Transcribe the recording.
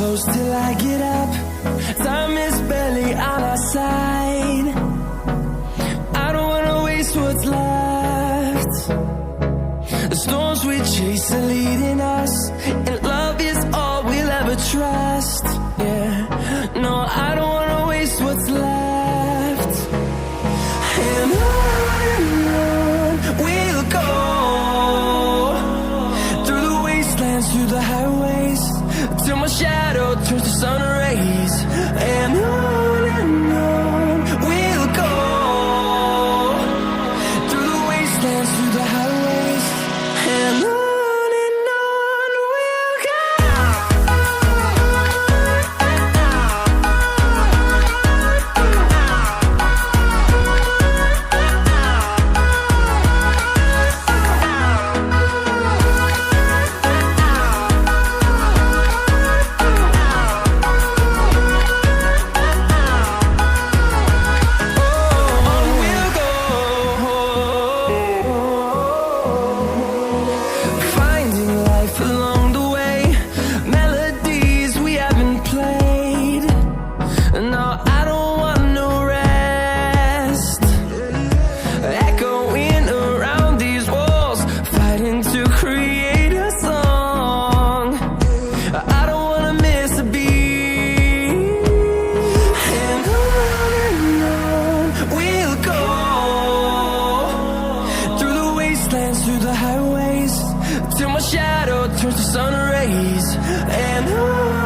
close till I get up. Time is barely on our side. I don't wanna waste what's left. The storms we chase are leading us, and love is all we'll ever trust. Yeah, no, I don't wanna waste what's left. And on we'll go, through the wastelands, through the highways, till my shadow turns to sun rays. And on we'll go, through the wastelands, through the highways, and on we'll go. Finding life along the way, melodies we haven't played. No, I don't want no rest. Echoing around these walls, fighting to create a song. I don't wanna miss a beat. And on we'll go, through the wastelands, through the highways, till my shadow turns to sun rays. And on